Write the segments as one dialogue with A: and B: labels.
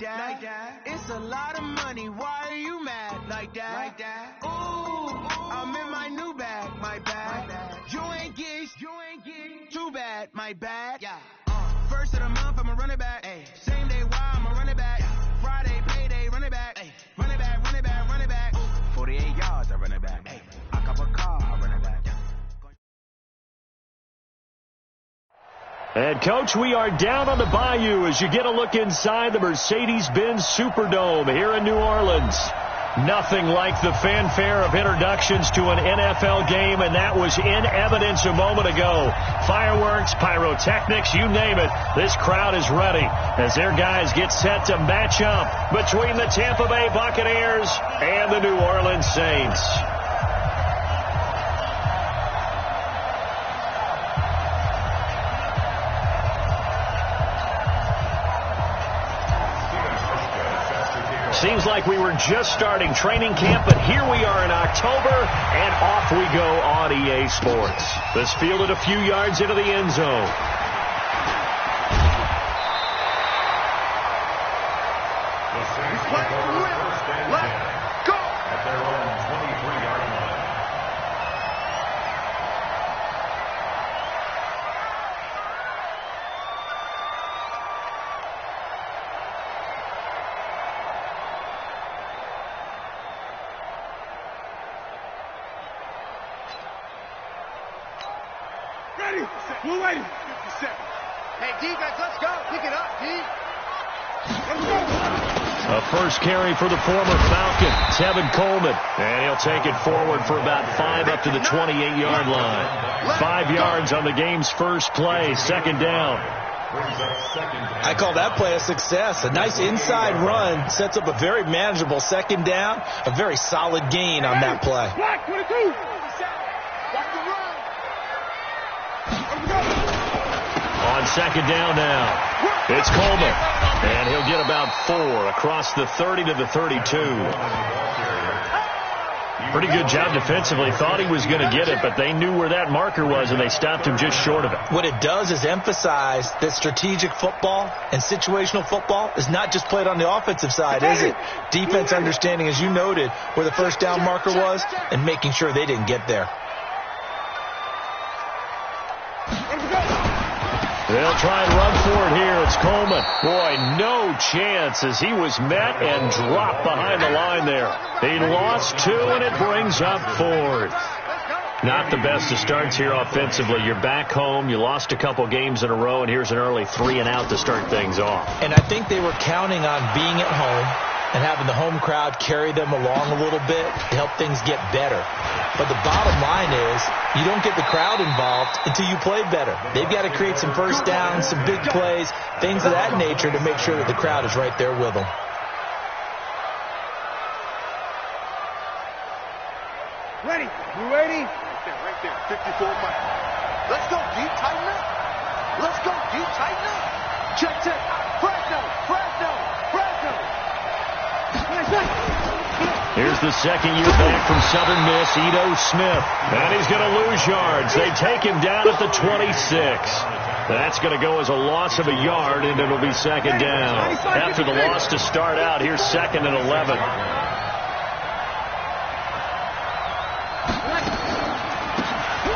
A: like that. It's a lot of money. Why are you mad like that? Ooh, I'm in my new bag, my bag. You ain't geeks, too bad, my bad. Yeah. First of the month, I'ma run it back. Ay. Same day, why I'ma run it back. Friday, payday, run it back. Ay. Run it back, run it back, run it back. 48 yards, I run it back. Ay. I cop a car, I run it back.
B: And, Coach, we are down on the bayou as you get a look inside the Mercedes-Benz Superdome here in New Orleans. Nothing like the fanfare of introductions to an NFL game, and that was in evidence a moment ago. Fireworks, pyrotechnics, you name it. This crowd is ready as their guys get set to match up between the Tampa Bay Buccaneers and the New Orleans Saints. Seems like we were just starting training camp, but here we are in October, and off we go on EA Sports. This fielded a few yards into the end zone.
C: Let's go! At their own 23-yard line.
D: We're waiting. 57.
E: Hey, defense, let's go. Pick it up, D.
D: Let's go.
B: A first carry for the former Falcon, Tevin Coleman. And he'll take it forward for about 5 up to the 28-yard line. 5 yards on the game's first play, second down.
F: I call that play a success. A nice inside run sets up a very manageable second down. A very solid gain on that play.
D: Black 22.
B: On second down now, it's Coleman, and he'll get about 4 across the 30 to the 32. Pretty good job defensively. Thought he was going to get it, but they knew where that marker was, and they stopped him just short of it.
F: What it does is emphasize that strategic football and situational football is not just played on the offensive side, is it? Defense understanding, as you noted, where the first down marker was and making sure they didn't get there.
B: They'll try and run for it here. It's Coleman. Boy, no chance as he was met and dropped behind the line there. He lost 2, and it brings up 4th. Not the best of starts here offensively. You're back home. You lost a couple games in a row, and here's an early 3-and-out to start things off.
F: And I think they were counting on being at home and having the home crowd carry them along a little bit to help things get better. But the bottom line is you don't get the crowd involved until you play better. They've got to create some first downs, some big plays, things of that nature to make sure that the crowd is right there with them.
D: Ready. You ready?
E: Right there. 54 miles. Let's go deep, tighten up. Let's go deep, tighten up. Check. Fresno.
B: Here's the second year back from Southern Miss, Ito Smith. And he's going to lose yards. They take him down at the 26. That's going to go as a loss of a yard, and it'll be second down. After the loss to start out, here's 2nd and 11.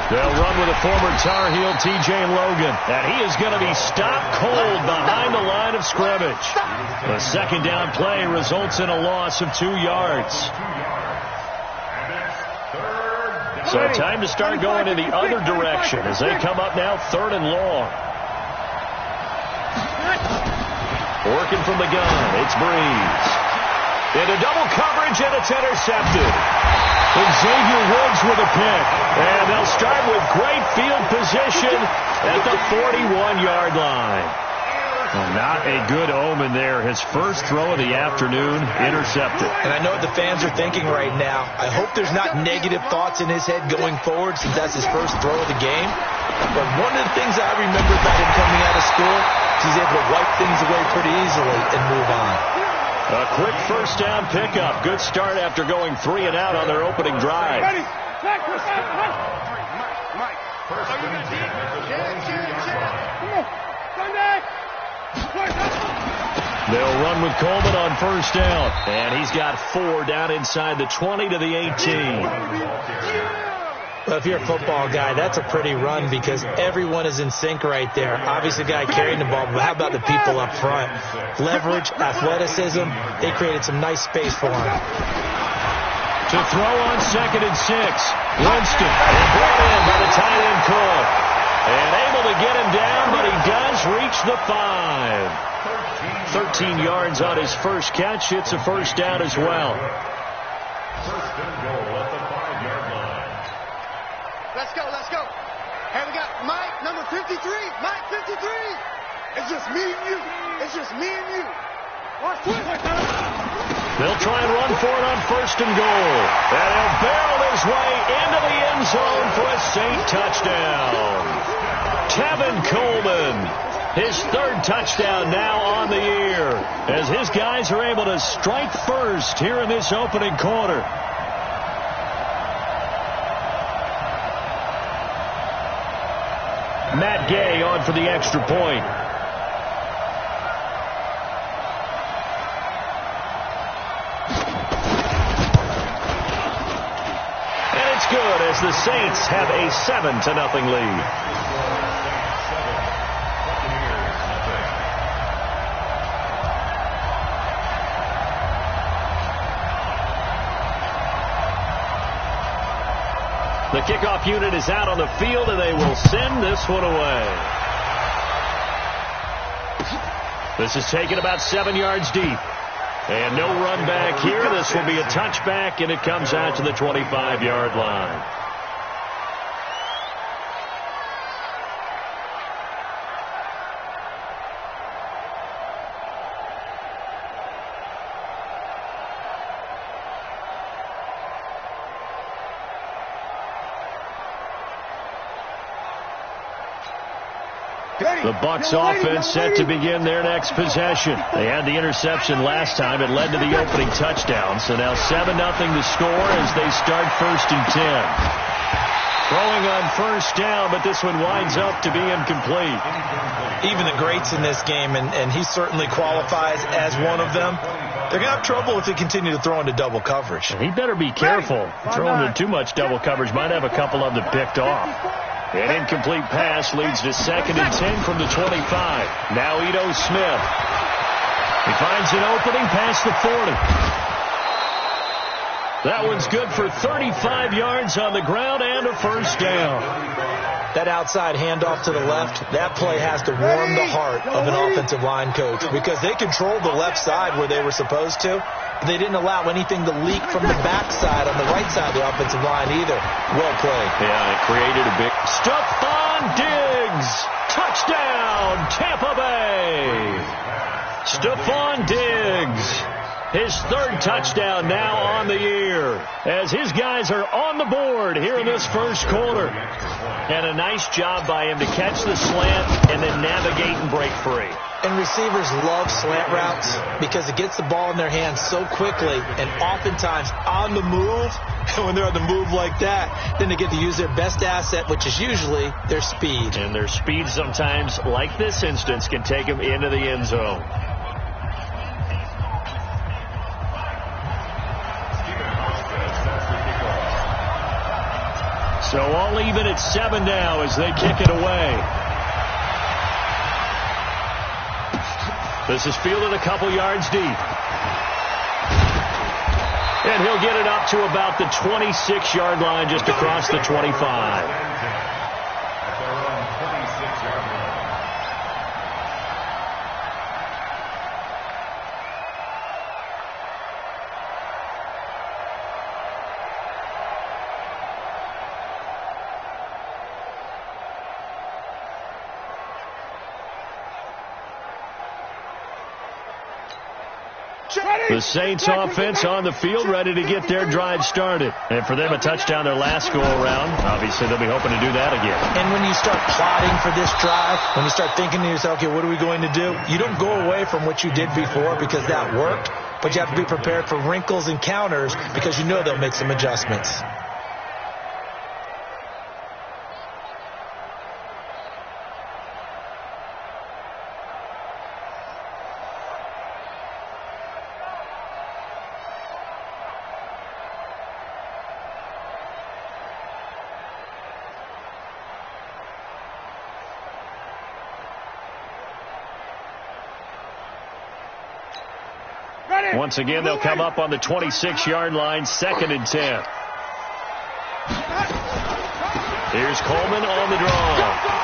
B: They'll run with a former Tar Heel, T.J. Logan. And he is going to be stopped cold behind the line of scrimmage. The second down play results in a loss of 2 yards. So time to start going in the other direction as they come up now 3rd and long. Working from the gun, it's Breeze. Into double coverage, and it's intercepted. Xavier Woods with a pick. And they'll start with great field position at the 41-yard line. Well, not a good omen there. His first throw of the afternoon intercepted.
F: And I know what the fans are thinking right now. I hope there's not negative thoughts in his head going forward since that's his first throw of the game. But one of the things I remember about him coming out of school is he's able to wipe things away pretty easily and move on.
B: A quick first down pickup. Good start after going 3-and-out on their opening drive.
D: Ready.
E: Mike. First and 10 at the 22-yard line.
D: Come on. Sunday.
B: They'll run with Coleman on first down. And he's got 4 down inside the 20 to the 18.
F: Well, if you're a football guy, that's a pretty run because everyone is in sync right there. Obviously, the guy carrying the ball, but how about the people up front? Leverage, athleticism, they created some nice space for him.
B: To throw on 2nd and 6. Winston, and brought in by the tight end Cook. And able to get him down, but he does reach the 5. 13 yards on his first catch. It's a first down as well.
C: First and goal at the 5-yard line.
E: Let's go, let's go. Hey, we got Mike, number 53. Mike, 53. It's just me and you. It's just me and you.
D: Watch this.
B: They'll try and run for it on first and goal. And he'll barrel his way into the end zone for a Saint touchdown. Tevin Coleman, his 3rd touchdown now on the year, as his guys are able to strike first here in this opening quarter. Matt Gay on for the extra point. And it's good as the Saints have a 7-0 lead. The kickoff unit is out on the field, and they will send this one away. This is taken about 7 yards deep. And no run back here. This will be a touchback, and it comes out to the 25-yard line. The Bucs offense set to begin their next possession. They had the interception last time. It led to the opening touchdown. So now 7-0 the score as they start 1st and 10. Throwing on first down, but this one winds up to be incomplete.
F: Even the greats in this game, and he certainly qualifies as one of them, they're going to have trouble if they continue to throw into double coverage.
B: He better be careful. Throwing into too much double coverage might have a couple of them picked off. An incomplete pass leads to 2nd and 10 from the 25. Now Ito Smith. He finds an opening past the 40. That one's good for 35 yards on the ground and a first down.
F: That outside handoff to the left, that play has to warm the heart of an offensive line coach because they controlled the left side where they were supposed to. They didn't allow anything to leak from the backside on the right side of the offensive line either. Well played.
B: Yeah, it created a big... Stephon Diggs! Touchdown, Tampa Bay! Stephon Diggs! His 3rd touchdown now on the year as his guys are on the board here in this first quarter. And a nice job by him to catch the slant and then navigate and break free.
F: And receivers love slant routes because it gets the ball in their hands so quickly and oftentimes on the move. And when they're on the move like that, then they get to use their best asset, which is usually their speed.
B: And their speed sometimes, like this instance, can take them into the end zone. So all even at 7 now as they kick it away. This is fielded a couple yards deep. And he'll get it up to about the 26-yard line just across the 25. The Saints offense on the field ready to get their drive started. And for them, a touchdown their last go-around. Obviously, they'll be hoping to do that again.
F: And when you start plotting for this drive, when you start thinking to yourself, okay, what are we going to do? You don't go away from what you did before because that worked, but you have to be prepared for wrinkles and counters because you know they'll make some adjustments.
B: Once again, they'll come up on the 26-yard line, 2nd and 10. Here's Coleman on the draw.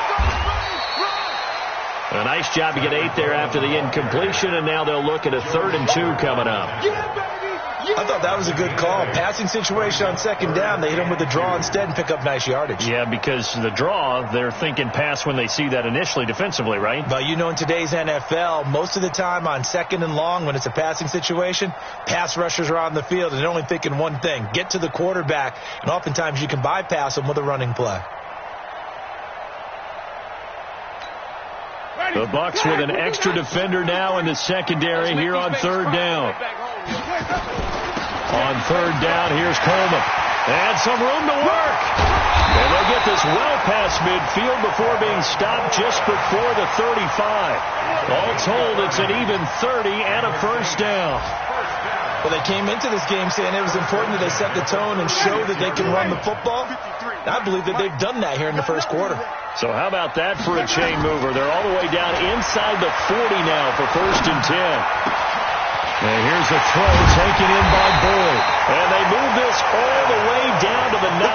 B: A nice job to get 8 there after the incompletion, and now they'll look at a 3rd and 2 coming up.
F: I thought that was a good call. Passing situation on 2nd down. They hit him with the draw instead and pick up nice yardage.
B: Yeah, because the draw, they're thinking pass when they see that initially defensively, right?
F: But you know, in today's NFL, most of the time on 2nd and long, when it's a passing situation, pass rushers are on the field and they're only thinking one thing: get to the quarterback. And oftentimes you can bypass them with a running play.
B: The Bucs with an extra defender now in the secondary here on 3rd down. On 3rd down, here's Coleman. And some room to work. And they'll get this well past midfield before being stopped just before the 35. All told, it's an even 30 and a 1st down.
F: Well, they came into this game saying it was important that they set the tone and show that they can run the football. I believe that they've done that here in the 1st quarter.
B: So how about that for a chain mover? They're all the way down inside the 40 now for 1st and 10. And here's a throw taken in by Boyd. And they move this all the way down to the 9.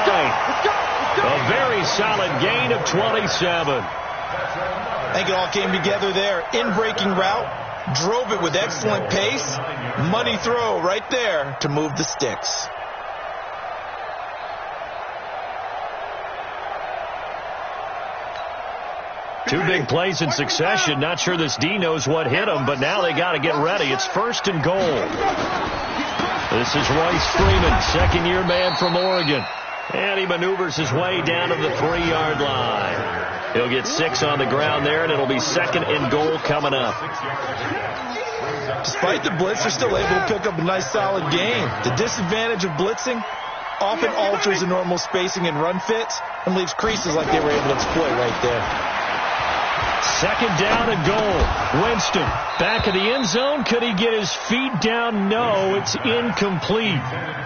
B: A very solid gain of 27.
F: I think it all came together there. In-breaking route, drove it with excellent pace. Money throw right there to move the sticks.
B: Two big plays in succession. Not sure this D knows what hit him, but now they got to get ready. It's 1st and goal. This is Royce Freeman, 2nd-year man from Oregon. And he maneuvers his way down to the 3-yard line. He'll get 6 on the ground there, and it'll be 2nd and goal coming up.
F: Despite the blitz, they're still able to pick up a nice, solid gain. The disadvantage of blitzing often alters the normal spacing and run fits and leaves creases like they were able to exploit right there.
B: 2nd down and goal. Winston back of the end zone. Could he get his feet down? No, it's incomplete.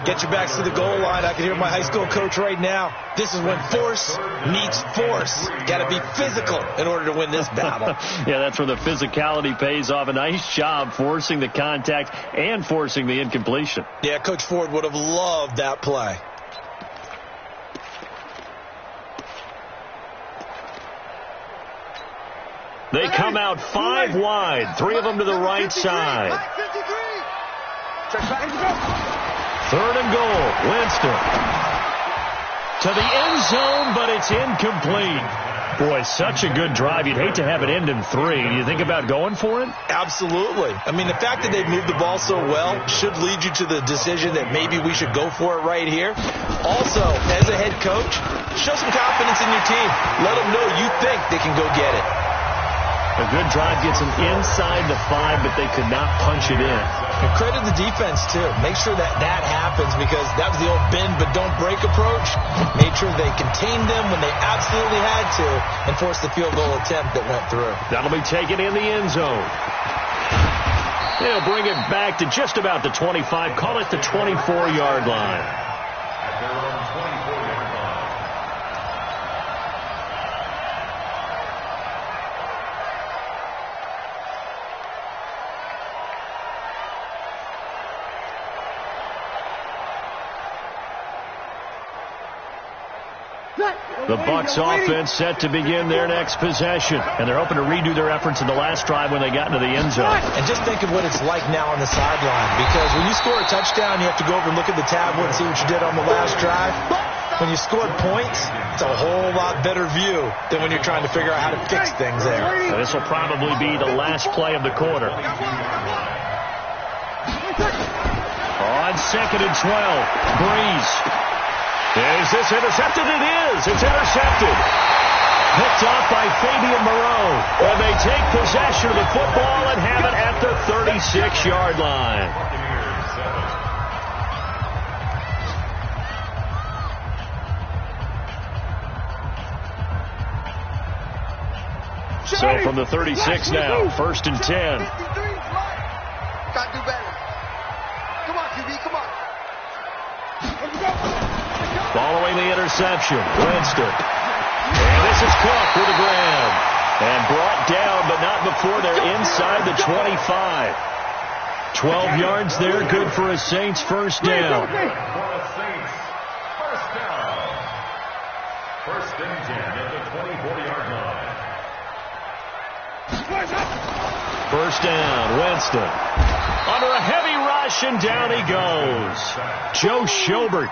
F: Get your backs to the goal line. I can hear my high school coach right now. This is when force meets force. Got to be physical in order to win this battle.
B: Yeah, that's where the physicality pays off. A nice job forcing the contact and forcing the incompletion.
F: Yeah, Coach Ford would have loved that play.
B: They come out 5 wide, 3 of them to the right side. 3rd and goal. Winston to the end zone, but it's incomplete. Boy, such a good drive. You'd hate to have it end in 3. Do you think about going for it?
F: Absolutely. I mean, the fact that they've moved the ball so well should lead you to the decision that maybe we should go for it right here. Also, as a head coach, show some confidence in your team. Let them know you think they can go get it.
B: A good drive gets them inside the 5, but they could not punch it in.
F: And credit the defense, too. Make sure that that happens, because that was the old bend but don't break approach. Made sure they contained them when they absolutely had to and forced the field goal attempt that went through.
B: That'll be taken in the end zone. They'll bring it back to just about the 25. Call it the 24-yard line. The Bucs offense set to begin their next possession. And they're hoping to redo their efforts in the last drive when they got into the end zone.
F: And just think of what it's like now on the sideline. Because when you score a touchdown, you have to go over and look at the tablet and see what you did on the last drive. When you scored points, it's a whole lot better view than when you're trying to figure out how to fix things there.
B: So this will probably be the last play of the quarter. On 2nd and 12, Breeze. Is this intercepted? It is. It's intercepted. Picked off by Fabian Moreau. And they take possession of the football and have it at the 36-yard line. So from the 36 now, 1st and 10.
E: Got to do better. Come on, QB, come on.
B: Following the interception, Winston. And this is Cook with the grab. And brought down, but not before they're inside the 25. 12 yards there, good for a Saints first down.
C: First and 10 at the 24-yard line.
B: First down, Winston. Under a heavy rush, and down he goes. Joe Schobert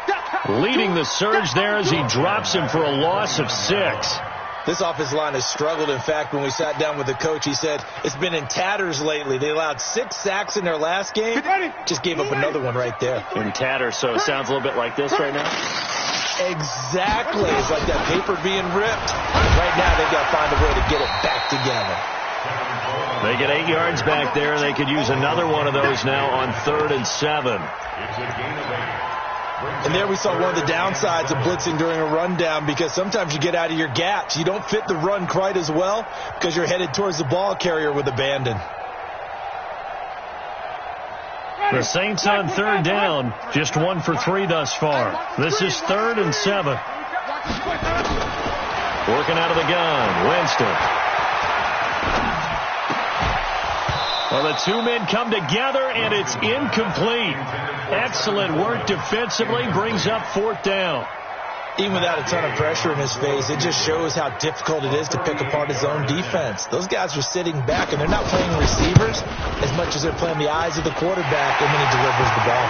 B: leading the surge there as he drops him for a loss of 6.
F: This offensive line has struggled. In fact, when we sat down with the coach, he said it's been in tatters lately. They allowed 6 sacks in their last game. Just gave up another one right there.
B: In tatters, so it sounds a little bit like this right now?
F: Exactly. It's like that paper being ripped. Right now, they've got to find a way to get it back together.
B: They get 8 yards back there, and they could use another one of those now on 3rd and 7.
F: And there we saw one of the downsides of blitzing during a rundown, because sometimes you get out of your gaps. You don't fit the run quite as well because you're headed towards the ball carrier with abandon.
B: The Saints on 3rd down, just 1 for 3 thus far. This is 3rd and 7. Working out of the gun, Winston. Well, the 2 men come together, and it's incomplete. Excellent work defensively, brings up 4th down.
F: Even without a ton of pressure in his face, it just shows how difficult it is to pick apart his own defense. Those guys are sitting back, and they're not playing receivers as much as they're playing the eyes of the quarterback, and then he delivers the ball.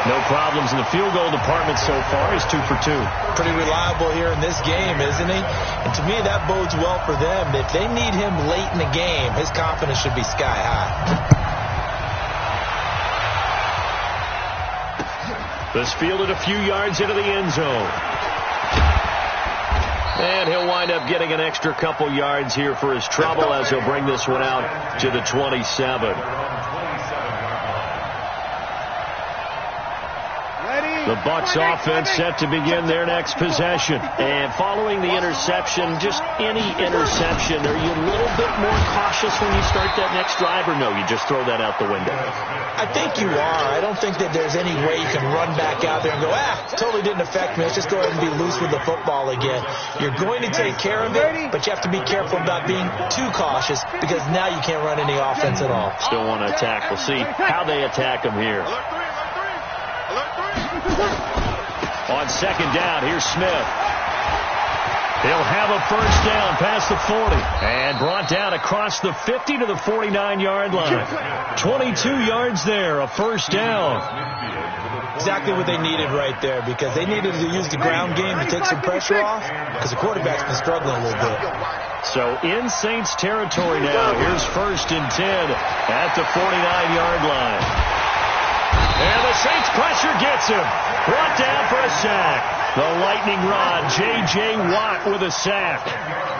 B: No problems in the field goal department so far. He's 2 for 2.
F: Pretty reliable here in this game, isn't he? And to me, that bodes well for them. If they need him late in the game, his confidence should be sky high.
B: This fielded a few yards into the end zone. And he'll wind up getting an extra couple yards here for his trouble as he'll bring this one out to the 27. The Bucs offense set to begin their next possession. And following the interception, just any interception, are you a little bit more cautious when you start that next drive, or no, you just throw that out the window?
F: I think you are. I don't think that there's any way you can run back out there and go, totally didn't affect me. Let's just go ahead and be loose with the football again. You're going to take care of it, but you have to be careful about being too cautious, because now you can't run any offense at all.
B: Still want to attack. We'll see how they attack him here. On 2nd down, here's Smith. He'll have a first down past the 40 and brought down across the 50 to the 49-yard line. 22 yards there, a first down.
F: Exactly what they needed right there, because they needed to use the ground game to take some pressure off, because the quarterback's been struggling a little bit.
B: So in Saints territory now, here's 1st and 10 at the 49-yard line. And the Saints pressure gets him. Brought down for a sack. The lightning rod, J.J. Watt with a sack.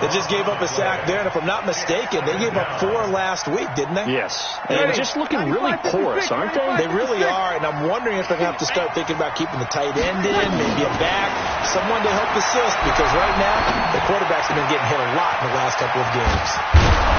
F: They just gave up a sack there, and if I'm not mistaken, they gave up 4 last week, didn't they?
B: Yes. And just looking really porous, aren't they?
F: They really are, and I'm wondering if they're going to have to start thinking about keeping the tight end in, maybe a back, someone to help assist, because right now, the quarterbacks have been getting hit a lot in the last couple of games.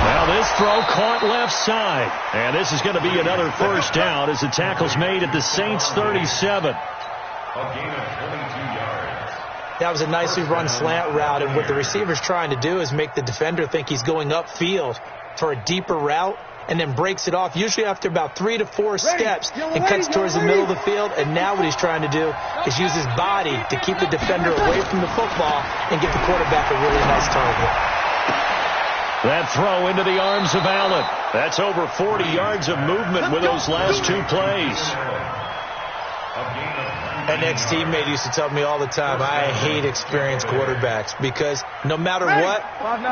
B: Well, this throw caught left side, and this is going to be another first down as the tackle's made at the Saints 37.
C: A gain of 22 yards.
F: That was a nicely run slant route, and what the receiver's trying to do is make the defender think he's going upfield for a deeper route, and then breaks it off, usually after about 3 to 4 steps, and cuts towards the middle of the field. And now what he's trying to do is use his body to keep the defender away from the football and get the quarterback a really nice target.
B: That throw into the arms of Allen. That's over 40 yards of movement with those last 2 plays.
F: An ex-teammate used to tell me all the time, I hate experienced quarterbacks, because no matter what,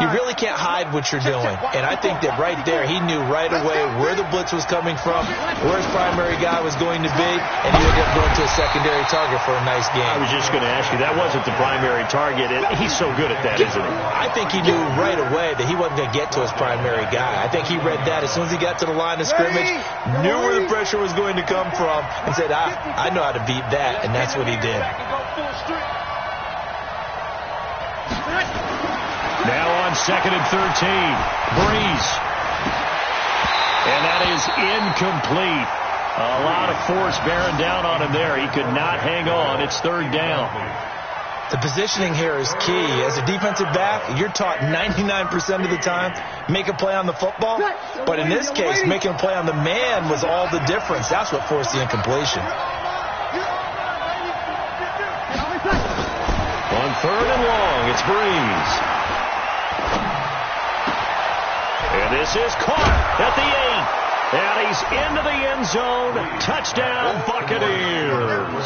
F: you really can't hide what you're doing. And I think that right there, he knew right away where the blitz was coming from, where his primary guy was going to be, and he ended up going to a secondary target for a nice game.
B: I was just going to ask you, that wasn't the primary target. He's so good at that, isn't he?
F: I think he knew right away that he wasn't going to get to his primary guy. I think he read that as soon as he got to the line of scrimmage, knew where the pressure was going to come from, and said, I know how to beat that. And that's what he did.
B: Now on 2nd and 13, Breeze. And that is incomplete. A lot of force bearing down on him there. He could not hang on. It's 3rd down.
F: The positioning here is key. As a defensive back, you're taught 99% of the time, make a play on the football. But in this case, making a play on the man was all the difference. That's what forced the incompletion.
B: On 3rd and long, it's Breeze. And this is caught at the 8. And he's into the end zone. Touchdown, Buccaneers.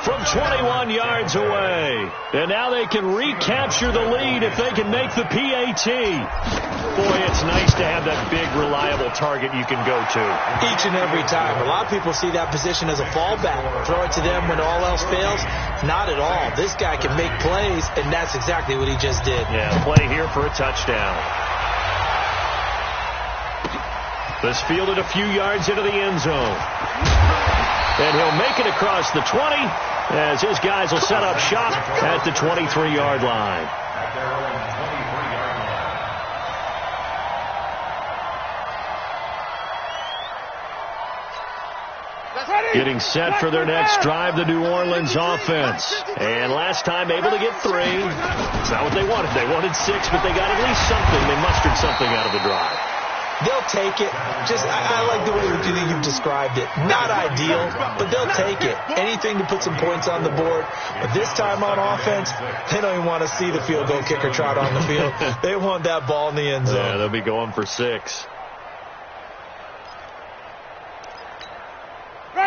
B: From 21 yards away. And now they can recapture the lead if they can make the PAT. Boy, it's nice to have that big, reliable target you can go to.
F: Each and every time. A lot of people see that position as a fallback. Throw it to them when all else fails. Not at all. This guy can make plays, and that's exactly what he just did.
B: Yeah, play here for a touchdown. This fielded a few yards into the end zone. And he'll make it across the 20 as his guys will set up shop at the 23-yard line. Getting set for their next drive, the New Orleans offense. And last time able to get 3. It's not what they wanted. They wanted 6, but they got at least something. They mustered something out of the drive.
F: They'll take it. I like the way you've described it. Not ideal, but they'll take it. Anything to put some points on the board. But this time on offense, they don't even want to see the field goal kicker trot on the field. They want that ball in the end zone.
B: Yeah, they'll be going for 6.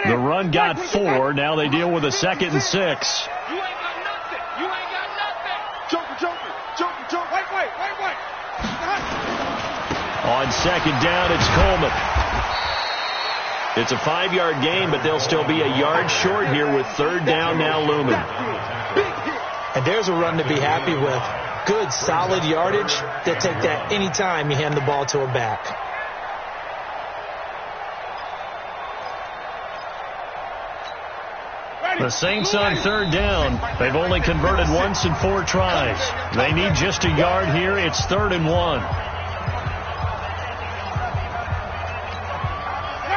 B: The run got 4. Now they deal with a 2nd and 6.
D: You ain't got nothing. You ain't got nothing. Joker. Wait.
B: On 2nd down, it's Coleman. It's a 5-yard gain, but they'll still be a yard short here with 3rd down now looming.
F: And there's a run to be happy with. Good, solid yardage. They'll take that any time you hand the ball to a back.
B: The Saints on 3rd down. They've only converted once in 4 tries. They need just a yard here. It's 3rd and 1.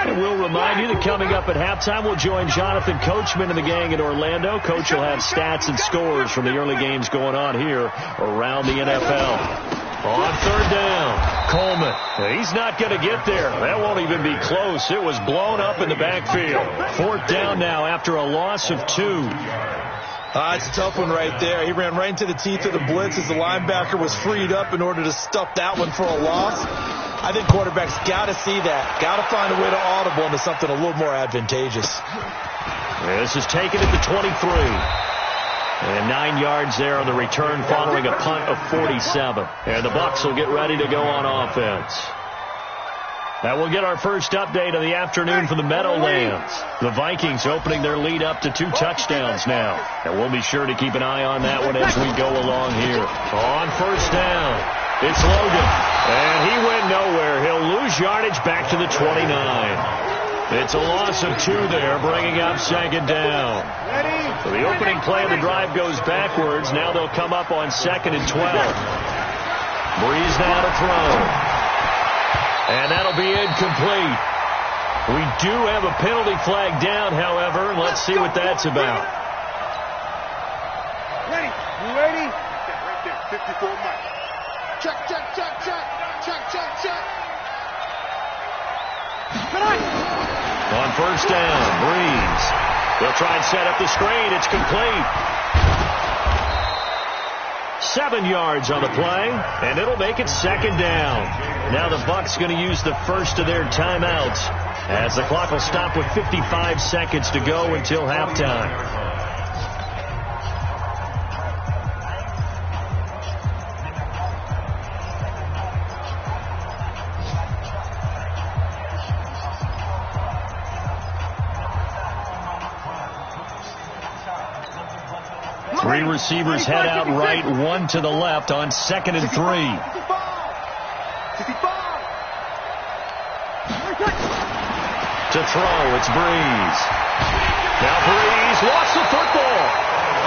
B: And we'll remind you that coming up at halftime, we'll join Jonathan Coachman and the gang in Orlando. Coach will have stats and scores from the early games going on here around the NFL. On 3rd down, Coleman. He's not going to get there. That won't even be close. It was blown up in the backfield. 4th down now after a loss of 2.
F: It's a tough one right there. He ran right into the teeth of the blitz as the linebacker was freed up in order to stuff that one for a loss. I think quarterbacks got to see that. Got to find a way to audible into something a little more advantageous.
B: This is taken at the 23. And 9 yards there on the return following a punt of 47. And the Bucs will get ready to go on offense. Now we'll get our first update of the afternoon from the Meadowlands. The Vikings opening their lead up to 2 touchdowns now. And we'll be sure to keep an eye on that one as we go along here. On 1st down, it's Logan. And he went nowhere. He'll lose yardage back to the 29. It's a loss of 2 there, bringing up 2nd down. So the opening play of the drive goes backwards. Now they'll come up on 2nd and 12. Breeze now to throw. And that'll be incomplete. We do have a penalty flag down, however. Let's see what that's about.
D: Ready? You ready?
E: Right there, 54 Mike. Check.
B: On 1st down, Breeze. They'll try and set up the screen. It's complete. 7 yards on the play, and it'll make it 2nd down. Now the Bucs going to use the first of their timeouts as the clock will stop with 55 seconds to go until halftime. Three receivers head out right, 1 to the left on 2nd and 3. To throw, it's Breeze. Now Breeze lost the football.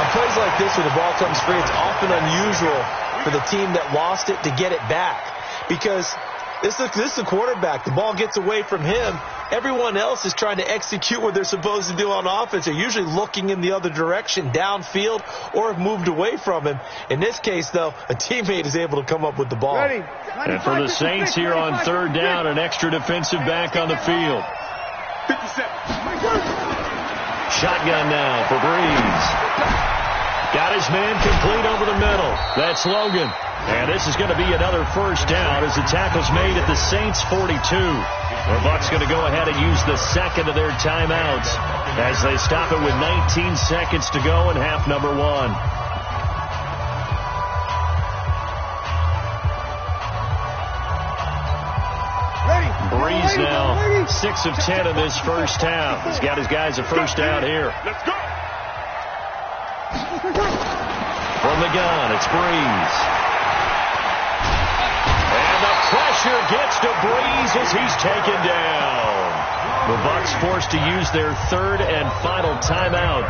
F: On plays like this where the ball comes free, it's often unusual for the team that lost it to get it back. Because this is a quarterback. The ball gets away from him, Everyone else is trying to execute what they're supposed to do on offense. They're usually looking in the other direction, downfield, or have moved away from him. In this case, though, a teammate is able to come up with the ball.
E: Ready.
B: And for the Saints here on third down, an extra defensive back on the field.
E: 57.
B: Shotgun now for Breeze. Got his man complete over the middle. That's Logan. And this is going to be another first down as the tackle's made at the Saints 42. The Bucs going to go ahead and use the second of their timeouts as they stop it with 19 seconds to go in half number one. Breeze now 6 of 10 in this first half. He's got his guys a first down here.
D: Let's go.
B: From the gun, it's Breeze. And the pressure gets to Breeze as he's taken down. The Bucs forced to use their third and final timeout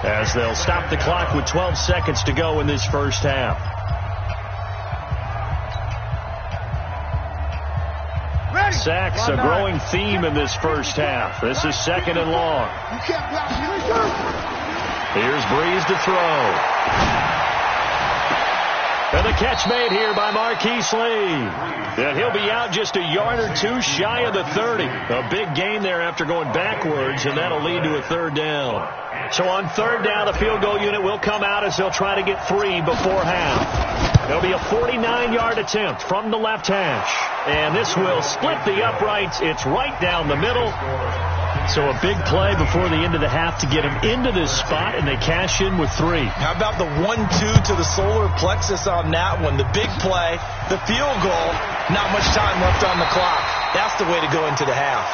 B: as they'll stop the clock with 12 seconds to go in this first half. Sacks, a growing theme in this first half. This is second and long. Here's Breeze to throw. And the catch made here by Marquise Lee. And he'll be out just a yard or two shy of the 30. A big gain there after going backwards, and that'll lead to a third down. So on third down, the field goal unit will come out as they'll try to get 3 before half. It'll be a 49-yard attempt from the left hash. And this will split the uprights. It's right down the middle. So a big play before the end of the half to get them into this spot, and they cash in with 3.
F: How about the 1-2 to the solar plexus on that one? The big play, the field goal, not much time left on the clock. That's the way to go into the half.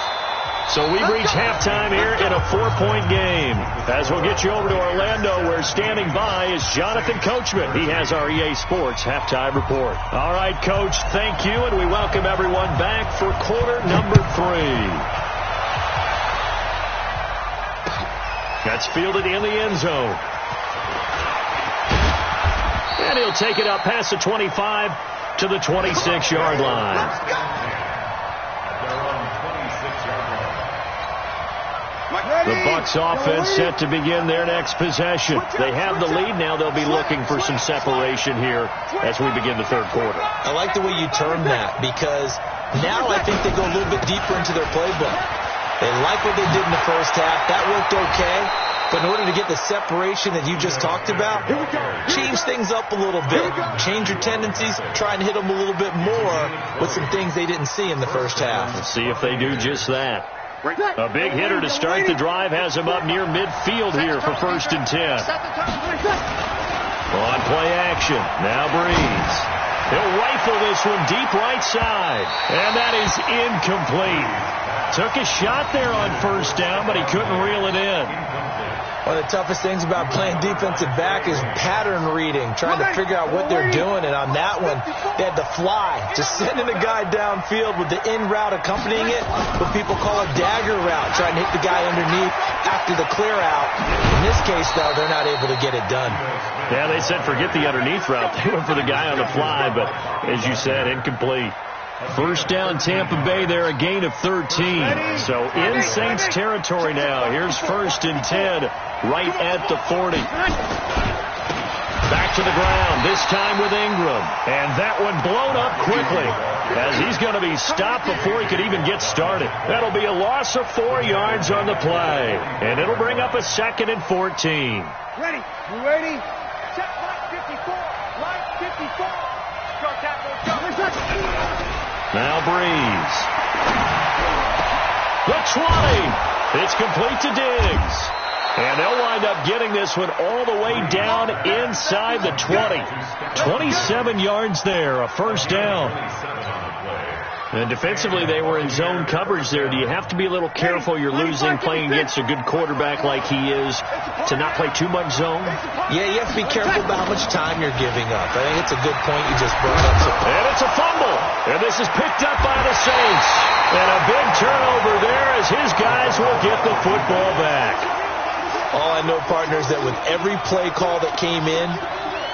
B: So we've reached halftime here in a 4-point game. As we'll get you over to Orlando, where standing by is Jonathan Coachman. He has our EA Sports halftime report. All right, Coach, thank you, and we welcome everyone back for quarter number 3. That's fielded in the end zone. And he'll take it up past the 25 to the 26-yard line. The Bucs offense set to begin their next possession. They have the lead. Now they'll be looking for some separation here as we begin the third quarter.
F: I like the way you term that, because now I think they go a little bit deeper into their playbook. They like what they did in the first half. That worked okay. But in order to get the separation that you just talked about, change things up a little bit. Change your tendencies. Try and hit them a little bit more with some things they didn't see in the first half.
B: Let's see if they do just that. A big hitter to start the drive has him up near midfield here for 1st and 10. On play action. Now Breeze. He'll rifle this one deep right side. And that is incomplete. Took a shot there on first down, but he couldn't reel it in.
F: One of the toughest things about playing defensive back is pattern reading, trying to figure out what they're doing. And on that one, they had to fly, just sending a guy downfield with the in route accompanying it, what people call a dagger route, trying to hit the guy underneath after the clear out. In this case, though, they're not able to get it done.
B: Yeah, they said forget the underneath route. They went for the guy on the fly, but as you said, incomplete. First down, Tampa Bay there, a gain of 13. So in Saints territory now. Here's 1st and 10, right at the 40. Back to the ground, this time with Ingram. And that one blown up quickly as he's going to be stopped before he could even get started. That'll be a loss of 4 yards on the play. And it'll bring up a 2nd and 14.
E: Ready. You ready?
D: Check line 54. Line 54. Go, tackle, go.
B: Now Breeze. The 20. It's complete to Diggs. And they'll wind up getting this one all the way down inside the 20. 27 yards there, a first down. And defensively, they were in zone coverage there. Do you have to be a little careful? You're losing playing against a good quarterback like he is to not play too much zone?
F: Yeah, you have to be careful about how much time you're giving up. I think it's a good point you just brought up.
B: And it's a fumble. And this is picked up by the Saints. And a big turnover there as his guys will get the football back.
F: All I know, partner, is that with every play call that came in,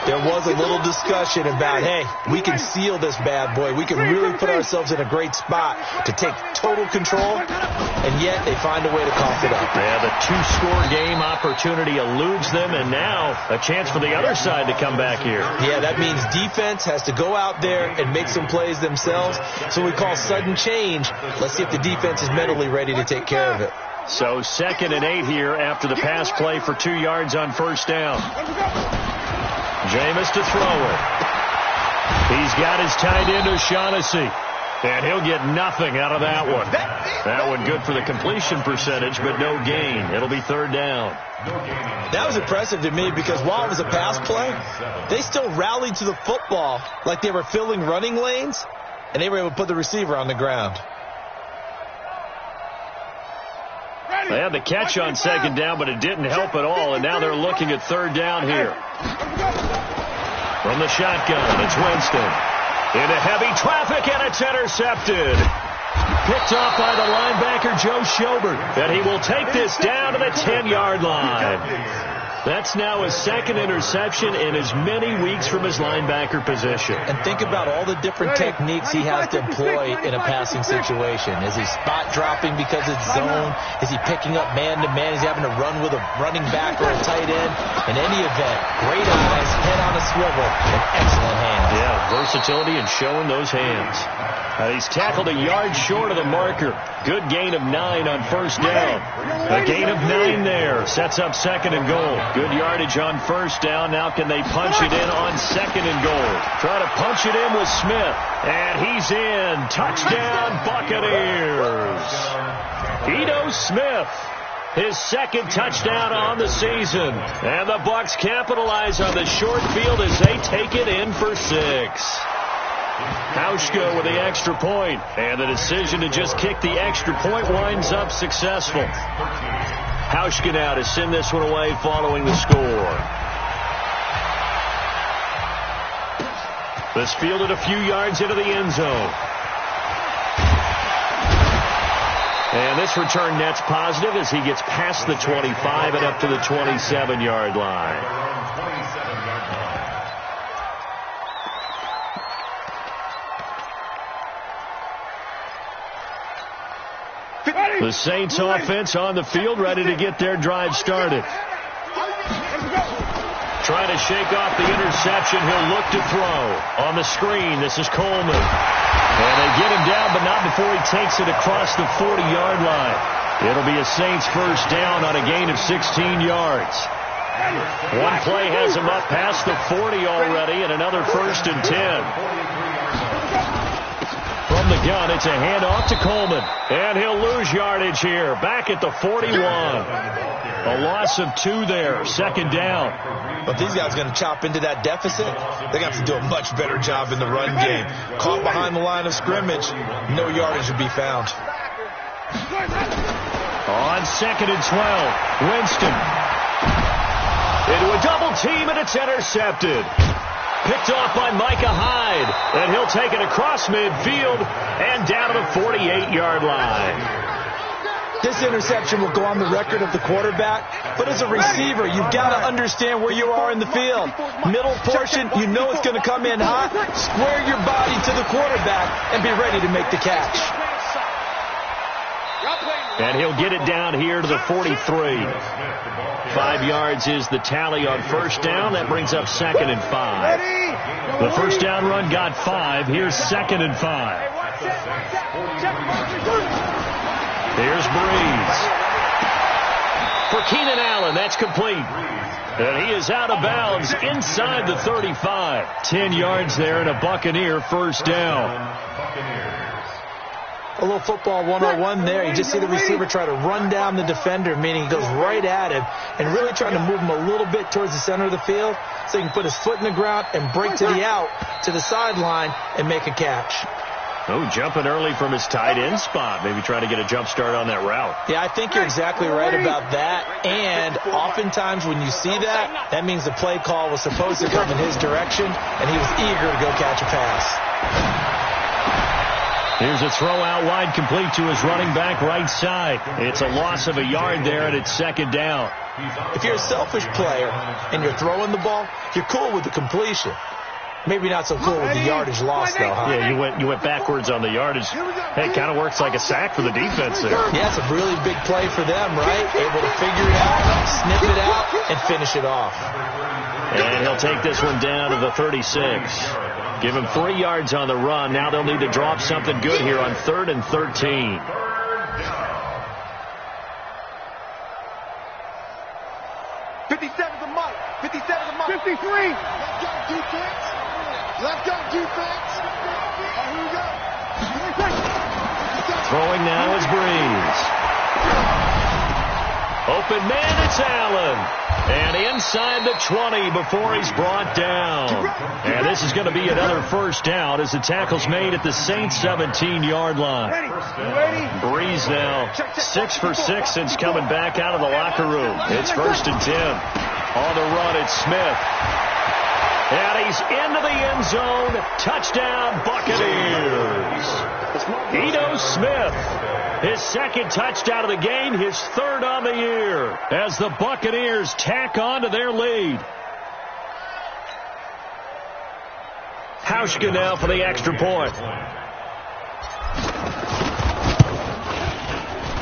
F: there was a little discussion about, hey, we can seal this bad boy. We can really put ourselves in a great spot to take total control, and yet they find a way to cough it up.
B: Yeah, the two-score game opportunity eludes them, and now a chance for the other side to come back here.
F: Yeah, that means defense has to go out there and make some plays themselves. So we call sudden change. Let's see if the defense is mentally ready to take care of it.
B: So 2nd and 8 here after the pass play for 2 yards on first down. Jameis to throw it. He's got his tight end O'Shaughnessy, and he'll get nothing out of that one. That one good for the completion percentage, but no gain. It'll be 3rd down.
F: That was impressive to me because while it was a pass play, they still rallied to the football like they were filling running lanes, and they were able to put the receiver on the ground.
B: They had the catch on 2nd down, but it didn't help at all, and now they're looking at 3rd down here. From the shotgun, it's Winston. Into heavy traffic, and it's intercepted. Picked off by the linebacker, Joe Schobert. And he will take this down to the 10-yard line. That's now his 2nd interception in as many weeks from his linebacker position.
F: And think about all the different techniques he has to employ in a passing situation. Is he spot dropping because it's zone? Is he picking up man-to-man? Is he having to run with a running back or a tight end? In any event, great eyes, head on a swivel, and excellent hands.
B: Yeah, versatility and showing those hands. He's tackled a yard short of the marker. Good gain of 9 on first down. A gain of 9 there. Sets up 2nd and goal. Good yardage on first down. Now can they punch it in on 2nd and goal? Try to punch it in with Smith. And he's in. Touchdown, Buccaneers. Ito Smith. His 2nd touchdown on the season. And the Bucs capitalize on the short field as they take it in for 6. Hauschka with the extra point, and the decision to just kick the extra point winds up successful. Hauschka now to send this one away following the score. This fielded a few yards into the end zone. And this return net's positive as he gets past the 25 and up to the 27-yard line. The Saints offense on the field, ready to get their drive started. Trying to shake off the interception. He'll look to throw. On the screen, this is Coleman. And they get him down, but not before he takes it across the 40-yard line. It'll be a Saints first down on a gain of 16 yards. One play has him up past the 40 already, and another 1st and 10. From the gun, it's a handoff to Coleman. And he'll lose yardage here. Back at the 41. A loss of 2 there. 2nd down.
F: But these guys are going to chop into that deficit. They're going to have to do a much better job in the run game. Caught behind the line of scrimmage, no yardage would be found.
B: On 2nd and 12, Winston. Into a double team, and it's intercepted. Picked off by Micah Hyde, and he'll take it across midfield and down to the 48-yard line.
F: This interception will go on the record of the quarterback, but as a receiver, you've got to understand where you are in the field. Middle portion, you know it's going to come in hot. Square your body to the quarterback and be ready to make the catch.
B: And he'll get it down here to the 43. 5 yards is the tally on first down. That brings up 2nd and 5. The first down run got 5. Here's 2nd and 5. Here's Breeze. For Keenan Allen, that's complete. And he is out of bounds inside the 35. 10 yards there and a Buccaneer first down.
F: A little football 101 there. You just see the receiver try to run down the defender, meaning he goes right at him and really trying to move him a little bit towards the center of the field so he can put his foot in the ground and break to the out, to the sideline, and make a catch.
B: Oh, jumping early from his tight end spot. Maybe trying to get a jump start on that route.
F: Yeah, I think you're exactly right about that. And oftentimes when you see that, that means the play call was supposed to come in his direction, and he was eager to go catch a pass.
B: Here's a throw out wide, complete to his running back right side. It's a loss of a yard there, and it's 2nd down.
F: If you're a selfish player and you're throwing the ball, you're cool with the completion. Maybe not so cool with the yardage loss, though, huh?
B: Yeah, you went backwards on the yardage. Hey, it kind of works like a sack for the defense there.
F: Yeah, it's a really big play for them, right? Able to figure it out, snip it out, and finish it off.
B: And he'll take this one down to the 36. Give him 3 yards on the run. Now they'll need to drop something good here on 3rd and 13. Throwing now is Breeze. Open man, it's Allen. And inside the 20 before he's brought down. And this is going to be another first down as the tackle's made at the Saints' 17-yard line. Breeze now 6 for 6 since coming back out of the locker room. It's 1st and 10. On the run, it's Smith. And he's into the end zone. Touchdown, Buccaneers. Ito Smith, his 2nd touchdown of the game, his 3rd on the year, as the Buccaneers tack on to their lead. Hauschka now for the extra point.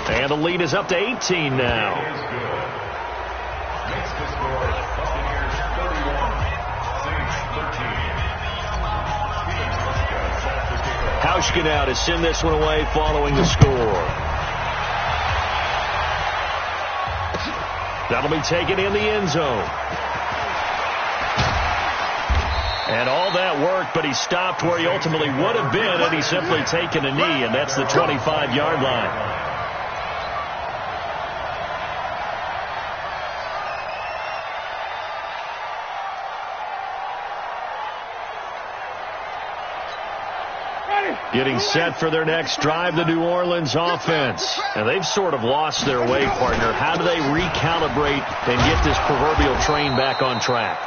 B: And the lead is up to 18 now. Hauschka now to send this one away following the score. That'll be taken in the end zone. And all that worked, but he stopped where he ultimately would have been had he simply taken a knee, and that's the 25-yard line. Getting set for their next drive, the New Orleans offense. And they've sort of lost their way, partner. How do they recalibrate and get this proverbial train back on track?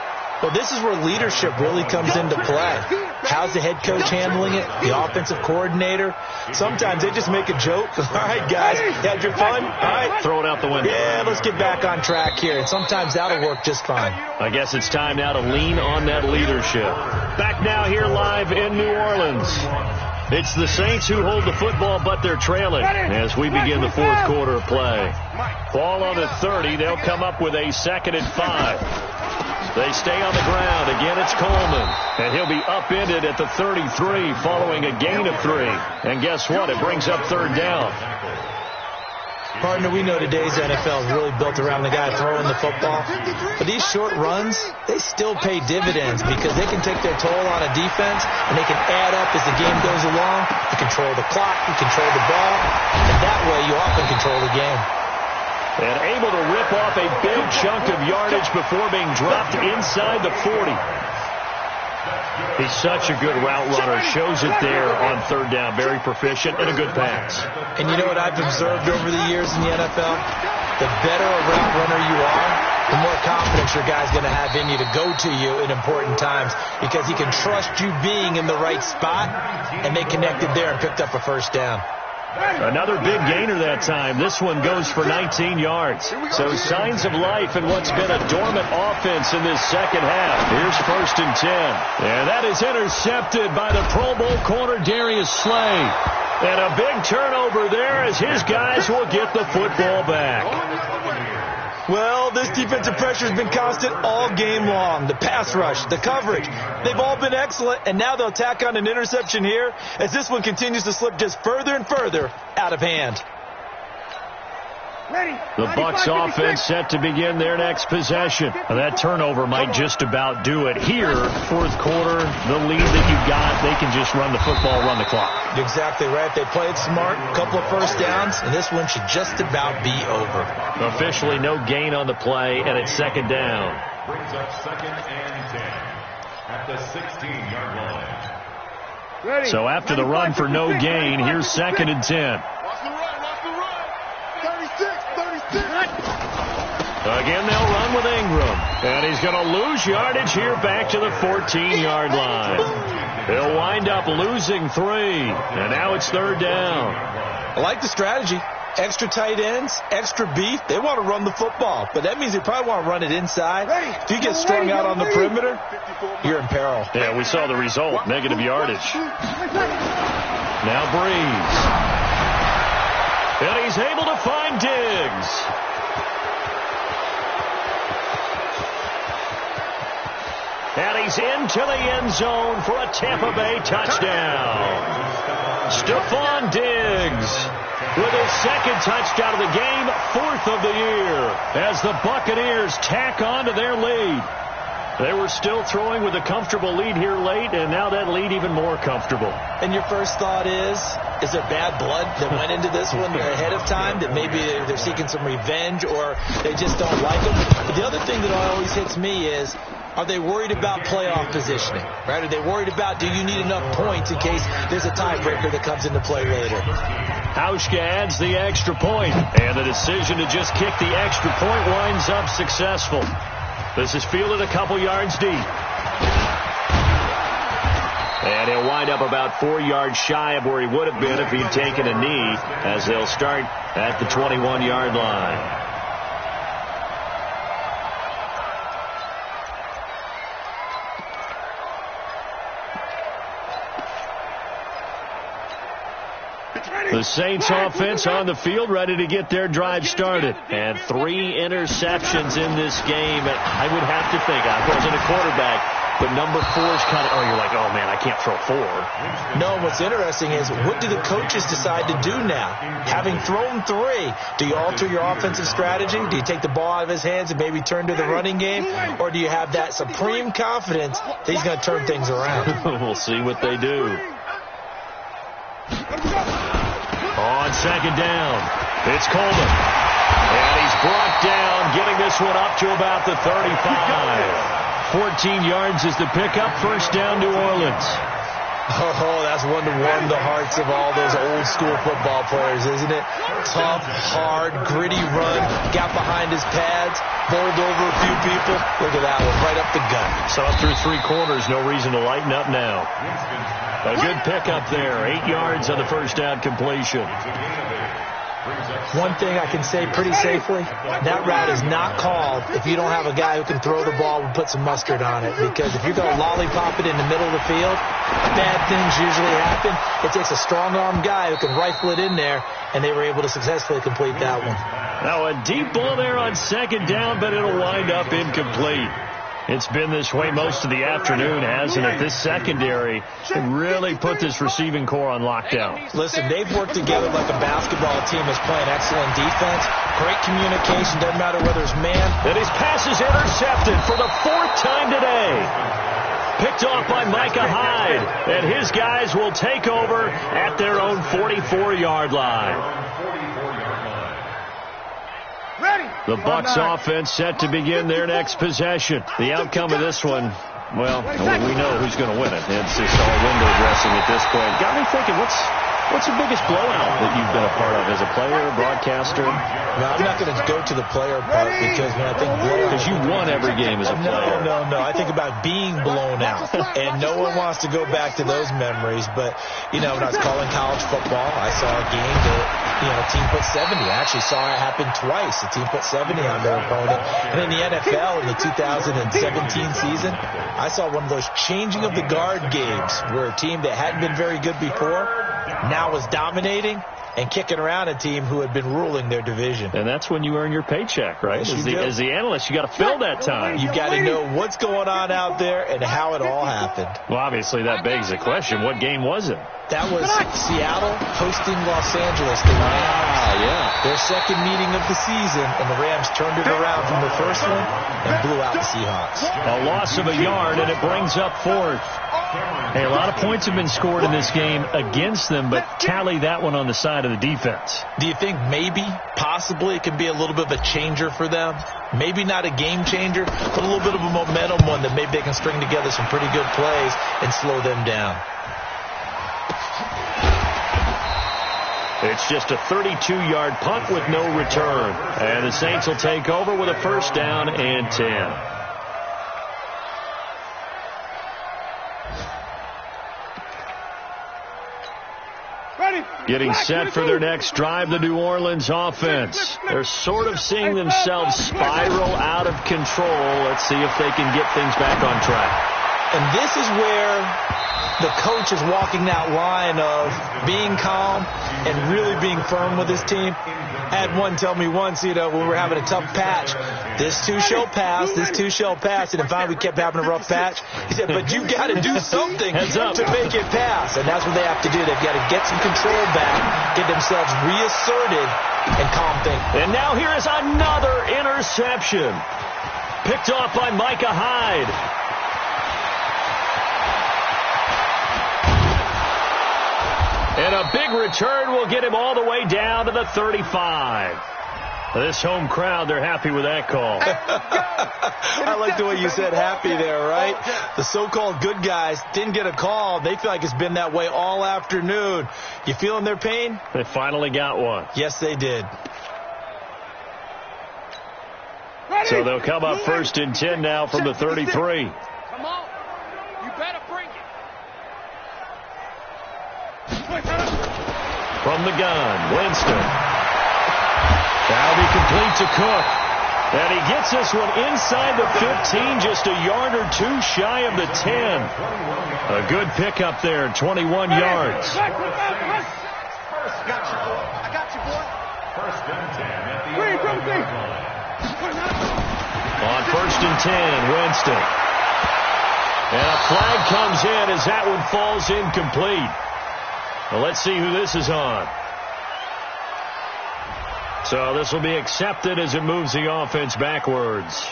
F: Well, this is where leadership really comes into play. How's the head coach handling it? The offensive coordinator? Sometimes they just make a joke. All right, guys, had your fun? All right.
B: Throw it out the window.
F: Yeah, let's get back on track here. And sometimes that'll work just fine.
B: I guess it's time now to lean on that leadership. Back now here live in New Orleans. It's the Saints who hold the football, but they're trailing as we begin the 4th quarter of play. Ball on the 30. They'll come up with a 2nd and 5. They stay on the ground. Again, it's Coleman. And he'll be upended at the 33 following a gain of 3. And guess what? It brings up 3rd down.
F: Partner, we know today's NFL is really built around the guy throwing the football. But these short runs, they still pay dividends because they can take their toll on a defense and they can add up as the game goes along. You control the clock, you control the ball, and that way you often control the game.
B: And able to rip off a big chunk of yardage before being dropped inside the 40. He's such a good route runner. Shows it there on 3rd down. Very proficient and a good pass.
F: And you know what I've observed over the years in the NFL? The better a route runner you are, the more confidence your guy's going to have in you to go to you in important times because he can trust you being in the right spot, and they connected there and picked up a 1st down.
B: Another big gainer that time. This one goes for 19 yards. So signs of life in what's been a dormant offense in this 2nd half. Here's 1st and 10. And that is intercepted by the Pro Bowl corner Darius Slay. And a big turnover there as his guys will get the football back.
F: Well, this defensive pressure has been constant all game long. The pass rush, the coverage, they've all been excellent, and now they'll tack on an interception here as this one continues to slip just further and further out of hand.
B: The Bucs offense set to begin their next possession. That turnover might just about do it. Here, 4th quarter, the lead that you got, they can just run the football, run the clock.
F: You're exactly right. They played smart, a couple of 1st downs, and this one should just about be over.
B: Officially no gain on the play, and it's 2nd down.
C: Brings up 2nd and 10 at the 16-yard line.
B: So after the run for no gain, here's 2nd and 10. Again, they'll run with Ingram. And he's going to lose yardage here back to the 14-yard line. He'll wind up losing 3. And now it's 3rd down.
F: I like the strategy. extra tight ends, extra beef. They want to run the football, but that means they probably want to run it inside. If you get strung out on the perimeter, you're in peril.
B: Yeah, we saw the result, negative yardage. Now Breeze. And he's able to find Diggs. And he's into the end zone for a Tampa Bay touchdown. Stephon Diggs with his second touchdown of the game, 4th of the year, as the Buccaneers tack on to their lead. They were still throwing with a comfortable lead here late, and now that lead even more comfortable.
F: And your first thought is there bad blood that went into this one ahead of time, that maybe they're seeking some revenge or they just don't like him? But the other thing that always hits me is, are they worried about playoff positioning? Right? Are they worried about, do you need enough points in case there's a tiebreaker that comes into play later?
B: Hauschka adds the extra point, and the decision to just kick the extra point winds up successful. This is fielded a couple yards deep. And he'll wind up about 4 yards shy of where he would have been if he'd taken a knee, as they'll start at the 21-yard line. The Saints offense on the field, ready to get their drive started. And 3 interceptions in this game. And I would have to think, I wasn't a quarterback, but number 4 is kind of, you're like, oh, man, I can't throw 4.
F: No, what's interesting is, what do the coaches decide to do now? Having thrown 3, do you alter your offensive strategy? Do you take the ball out of his hands and maybe turn to the running game? Or do you have that supreme confidence that he's going to turn things around?
B: We'll see what they do. On second down, it's Coleman. And he's brought down, getting this one up to about the 35. 14 yards is the pickup. First down, New Orleans.
F: Oh, that's one to warm the hearts of all those old school football players, isn't it? Tough, hard, gritty run, got behind his pads, bowled over a few people. Look at that one, right up the gut.
B: Saw through 3 quarters, no reason to lighten up now. A good pickup there, 8 yards on the first down completion.
F: One thing I can say pretty safely, that route is not called if you don't have a guy who can throw the ball and put some mustard on it. Because if you're going to lollipop it in the middle of the field, bad things usually happen. It takes a strong-arm guy who can rifle it in there, and they were able to successfully complete that one.
B: Now a deep ball there on second down, but it'll wind up incomplete. It's been this way most of the afternoon, hasn't it? This secondary really put this receiving core on lockdown.
F: Listen, they've worked together like a basketball team is playing excellent defense. Great communication, doesn't matter whether it's man.
B: And his pass is intercepted for the 4th time today. Picked off by Micah Hyde. And his guys will take over at their own 44-yard line. The Bucs offense set to begin their next possession. The outcome of this one, well, we know who's going to win it. It's just all window dressing at this point. Got me thinking, what's the biggest blowout that you've been a part of as a player, broadcaster?
F: No, I'm not going to go to the player part because when I think blowout,
B: because you won every game as a player.
F: No. I think about being blown out, and no one wants to go back to those memories. But when I was calling college football, I saw a game that a team put 70. I actually saw it happen twice. A team put 70 on their opponent. And in the NFL in the 2017 season, I saw one of those changing of the guard games where a team that hadn't been very good before now was dominating and kicking around a team who had been ruling their division.
B: And that's when you earn your paycheck, right?
F: Yes,
B: as the analyst, you got to fill that time.
F: You got to know what's going on out there and how it all happened.
B: Well, obviously that begs the question, what game was it?
F: That was Seattle hosting Los Angeles. Their second meeting of the season, and the Rams turned it around from the first one and blew out the Seahawks.
B: A loss of a yard, and it brings up 4th. Hey, a lot of points have been scored in this game against them, but tally that one on the side of the defense.
F: Do you think possibly, it can be a little bit of a changer for them? Maybe not a game changer, but a little bit of a momentum one that maybe they can string together some pretty good plays and slow them down.
B: It's just a 32-yard punt with no return. And the Saints will take over with a first down and 10. Getting set for their next drive, the New Orleans offense. They're sort of seeing themselves spiral out of control. Let's see if they can get things back on track.
F: And this is where the coach is walking that line of being calm and really being firm with his team. I had one tell me once, when we were having a tough patch, this too shall pass, this too shall pass. And in fact, we kept having a rough patch. He said, but you've got to do something to make it pass. And that's what they have to do. They've got to get some control back, get themselves reasserted, and calm things.
B: And now here is another interception. Picked off by Micah Hyde. And a big return will get him all the way down to the 35. This home crowd, they're happy with that call.
F: I like the way you said happy there, right? The so-called good guys didn't get a call. They feel like it's been that way all afternoon. You feeling their pain?
B: They finally got one.
F: Yes, they did.
B: So they'll come up 1st and 10 now from the 33.
D: Come on. You better bring it.
B: From the gun, Winston. That'll be complete to Cook. And he gets this one inside the 15, just a yard or two shy of the 10. A good pickup there, 21 yards.
C: I got you, boy. 1st and 10 at the
B: On 1st and 10, Winston. And a flag comes in as that one falls incomplete. Well, let's see who this is on. So this will be accepted as it moves the offense backwards.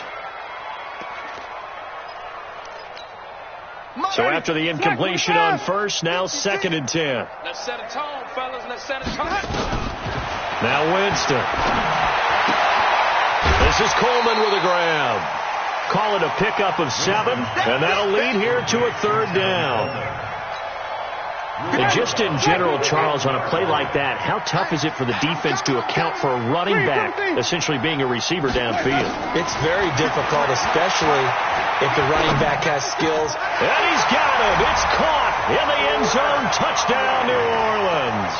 B: So after the incompletion on 1st, now 2nd and 10.
D: Let's set a tone, fellas. Let's set a tone.
B: Now Winston. This is Coleman with a grab. Call it a pickup of 7, and that'll lead here to a 3rd down. And just in general, Charles, on a play like that, how tough is it for the defense to account for a running back essentially being a receiver downfield?
F: It's very difficult, especially if the running back has skills.
B: And he's got him. It's caught in the end zone. Touchdown, New Orleans.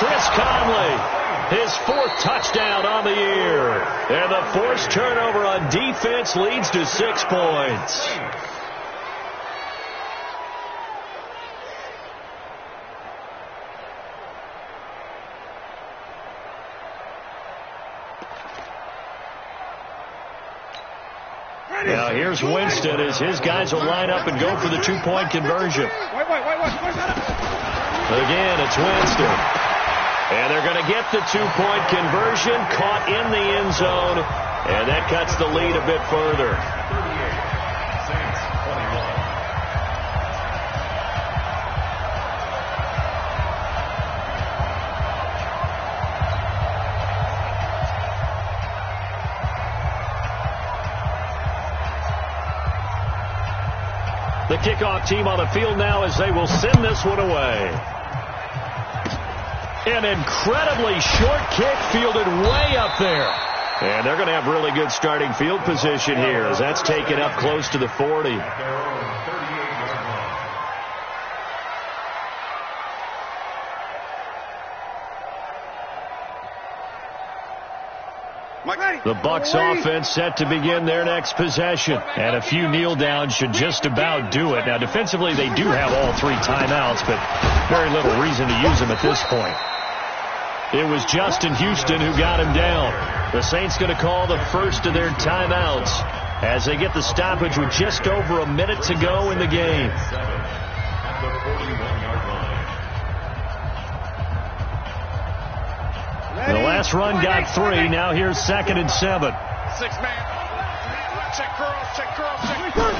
B: Chris Conley, his 4th touchdown on the year. And the forced turnover on defense leads to 6 points. Now here's Winston as his guys will line up and go for the 2-point conversion. Again, it's Winston. And they're going to get the 2-point conversion, caught in the end zone, and that cuts the lead a bit further. The kickoff team on the field now as they will send this one away. An incredibly short kick fielded way up there. And they're going to have really good starting field position here as that's taken up close to the 40. The Bucs offense set to begin their next possession. And a few kneel downs should just about do it. Now, defensively, they do have all 3 timeouts, but very little reason to use them at this point. It was Justin Houston who got him down. The Saints going to call the first of their timeouts as they get the stoppage with just over a minute to go in the game. The last run got 3. Now here's 2nd and 7.
D: 6-man. Check curls, check curls, check curls.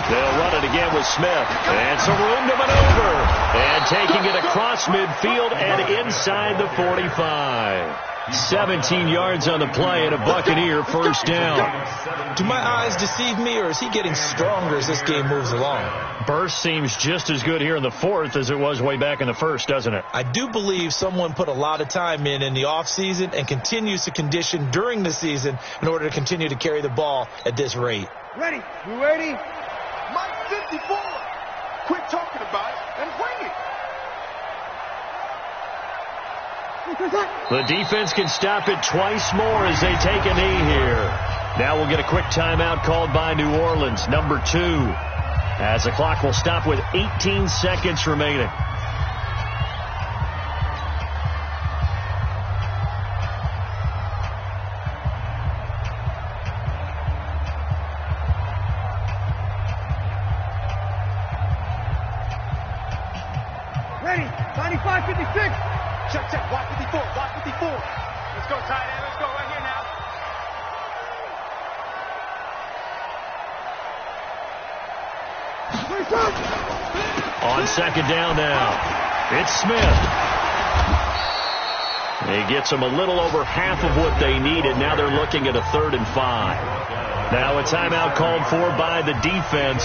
B: They'll run it again with Smith. And some room to maneuver. And taking it across midfield and inside the 45. 17 yards on the play and a Buccaneer first down.
F: Do my eyes deceive me, or is he getting stronger as this game moves along?
B: Burst seems just as good here in the 4th as it was way back in the 1st, doesn't it?
F: I do believe someone put a lot of time in the offseason and continues to condition during the season in order to continue to carry the ball at this rate.
E: Ready? You ready?
C: Mike 54. Quit talking about it and bring it.
B: The defense can stop it twice more as they take a knee here. Now we'll get a quick timeout called by New Orleans, number 2, as the clock will stop with 18 seconds remaining.
E: Ready, 95-56. Check, block 54, block 54. Let's go, tight end, let's go right here now.
B: On second down now, it's Smith. He gets them a little over half of what they needed. Now they're looking at a 3rd and 5. Now a timeout called for by the defense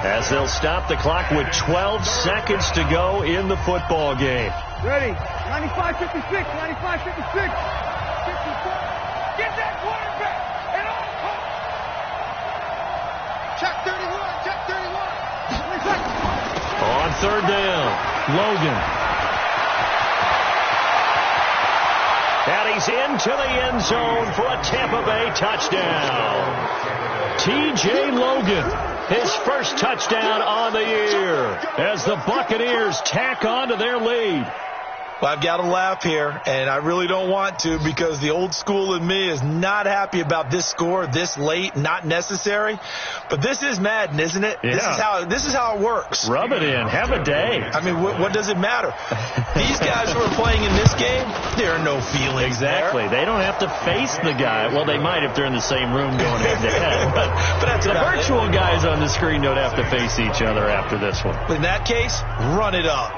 B: as they'll stop the clock with 12 seconds to go in the football game.
E: Ready, 95-56, 95-56. Get that quarterback at all costs. Check 31, check 31.
B: On 3rd down, Logan. And he's into the end zone for a Tampa Bay touchdown. T.J. Logan, his first touchdown on the year as the Buccaneers tack on to their lead.
F: Well, I've got to laugh here, and I really don't want to because the old school in me is not happy about this score this late, not necessary. But this is Madden, isn't it?
B: Yeah.
F: This is how it works.
B: Rub it in. Have a day.
F: I mean, what does it matter? These guys who are playing in this game, there are no feelings.
B: Exactly.
F: There.
B: They don't have to face the guy. Well, they might if they're in the same room going head-to-head. But
F: that's
B: the virtual guys on the screen don't have to face each other after this one.
F: In that case, run it up.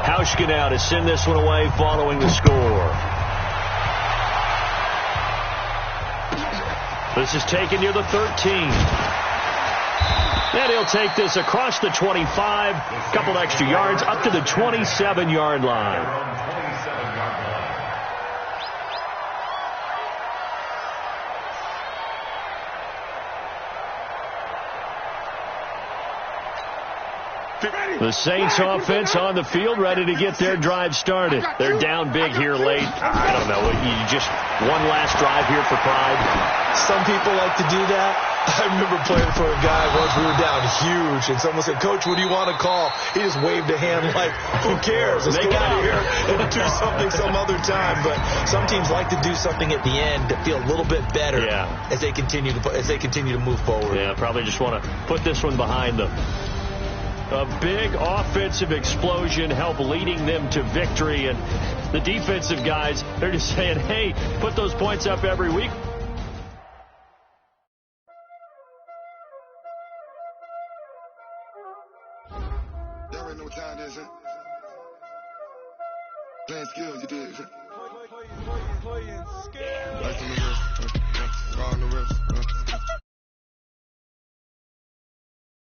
B: Hauschka now to send this one away following the score. This is taken near the 13. And he'll take this across the 25, a couple extra yards, up to the 27-yard line. The Saints offense on the field, ready to get their drive started. They're down big here late. I don't know. You just one last drive here for pride.
F: Some people like to do that. I remember playing for a guy once. We were down huge, and someone said, "Coach, what do you want to call?" He just waved a hand like, "Who cares? Let's go out of here and do something some other time." But some teams like to do something at the end to feel a little bit better as they continue to move forward.
B: Yeah, probably just want to put this one behind them. A big offensive explosion helped leading them to victory. And the defensive guys, they're just saying, hey, put those points up every week.
G: There ain't no time, is it? Playing skills, you did. Playing skills.